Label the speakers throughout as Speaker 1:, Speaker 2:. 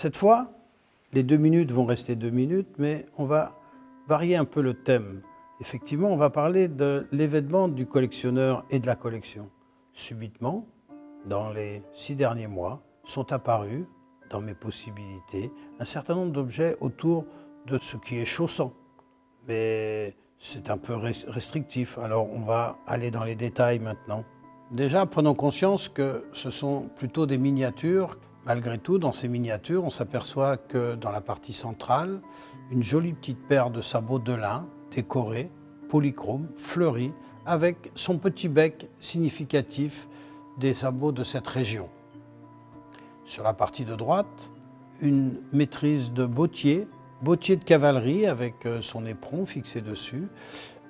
Speaker 1: Cette fois, les 2 minutes vont rester 2 minutes, mais on va varier un peu le thème. Effectivement, on va parler de l'événement du collectionneur et de la collection. Subitement, dans les 6 derniers mois, sont apparus, dans mes possibilités, un certain nombre d'objets autour de ce qui est chaussant. Mais c'est un peu restrictif, alors on va aller dans les détails maintenant. Déjà, prenons conscience que ce sont plutôt des miniatures. Malgré tout, dans ces miniatures, on s'aperçoit que dans la partie centrale, une jolie petite paire de sabots de lin, décorés, polychromes, fleuris, avec son petit bec significatif des sabots de cette région. Sur la partie de droite, une maîtrise de bottier de cavalerie avec son éperon fixé dessus,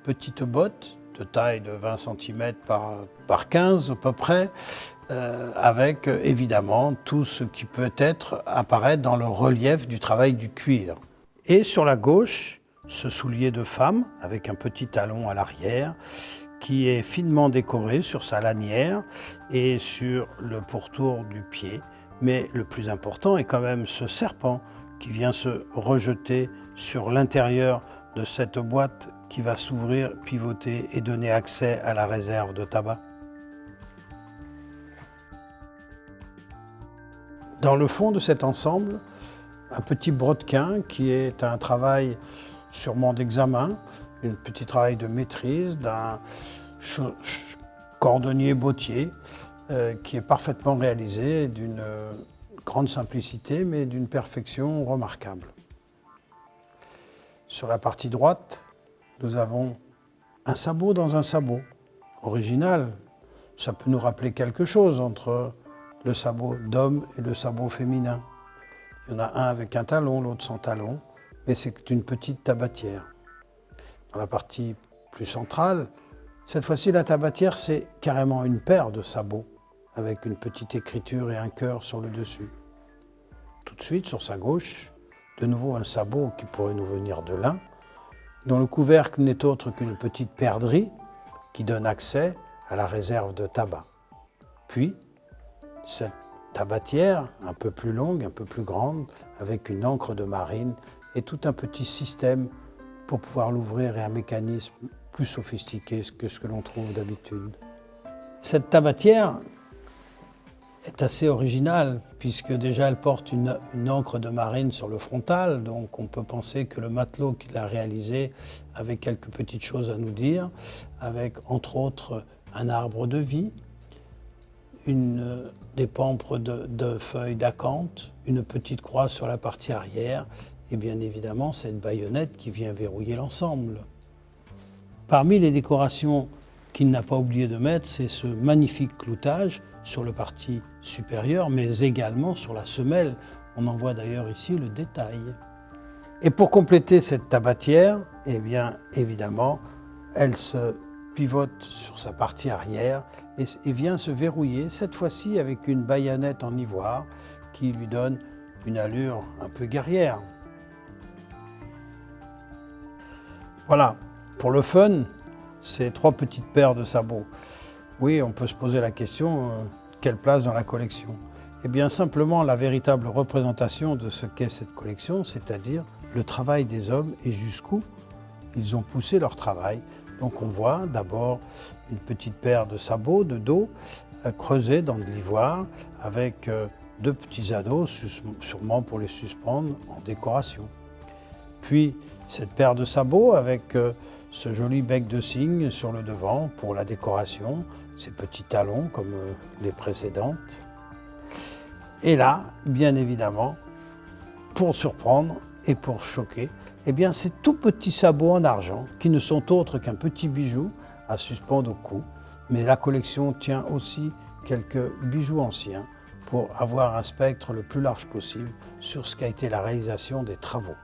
Speaker 1: petite botte de taille de 20 cm par 15 à peu près, avec évidemment tout ce qui peut apparaître dans le relief du travail du cuir. Et sur la gauche, ce soulier de femme avec un petit talon à l'arrière qui est finement décoré sur sa lanière et sur le pourtour du pied. Mais le plus important est quand même ce serpent qui vient se rejeter sur l'intérieur de cette boîte qui va s'ouvrir, pivoter et donner accès à la réserve de tabac. Dans le fond de cet ensemble, un petit brodequin qui est un travail sûrement d'examen, un petit travail de maîtrise d'un cordonnier bottier qui est parfaitement réalisé, d'une grande simplicité mais d'une perfection remarquable. Sur la partie droite, nous avons un sabot dans un sabot, original. Ça peut nous rappeler quelque chose entre le sabot d'homme et le sabot féminin. Il y en a un avec un talon, l'autre sans talon, mais c'est une petite tabatière. Dans la partie plus centrale, cette fois-ci, la tabatière, c'est carrément une paire de sabots, avec une petite écriture et un cœur sur le dessus. Tout de suite, sur sa gauche, de nouveau un sabot qui pourrait nous venir de lin, dont le couvercle n'est autre qu'une petite perdrix qui donne accès à la réserve de tabac. Puis, cette tabatière, un peu plus longue, un peu plus grande, avec une ancre de marine et tout un petit système pour pouvoir l'ouvrir et un mécanisme plus sophistiqué que ce que l'on trouve d'habitude. Cette tabatière est assez originale puisque déjà elle porte une ancre de marine sur le frontal, donc on peut penser que le matelot qui l'a réalisé avait quelques petites choses à nous dire, avec entre autres un arbre de vie, des pampres de feuilles d'acanthe, une petite croix sur la partie arrière et bien évidemment cette baïonnette qui vient verrouiller l'ensemble. Parmi les décorations qu'il n'a pas oublié de mettre, c'est ce magnifique cloutage sur le parti supérieur, mais également sur la semelle. On en voit d'ailleurs ici le détail. Et pour compléter cette tabatière, eh bien évidemment, elle se pivote sur sa partie arrière et vient se verrouiller, cette fois-ci avec une baïonnette en ivoire qui lui donne une allure un peu guerrière. Voilà, pour le fun, ces 3 petites paires de sabots. Oui, on peut se poser la question, quelle place dans la collection? Eh bien simplement la véritable représentation de ce qu'est cette collection, c'est-à-dire le travail des hommes et jusqu'où ils ont poussé leur travail. Donc on voit d'abord une petite paire de sabots de dos creusés dans de l'ivoire avec 2 petits anneaux, sûrement pour les suspendre en décoration. Puis cette paire de sabots avec ce joli bec de cygne sur le devant pour la décoration, ces petits talons comme les précédentes. Et là, bien évidemment, pour surprendre et pour choquer, eh bien ces tout petits sabots en argent qui ne sont autres qu'un petit bijou à suspendre au cou. Mais la collection tient aussi quelques bijoux anciens pour avoir un spectre le plus large possible sur ce qu'a été la réalisation des travaux.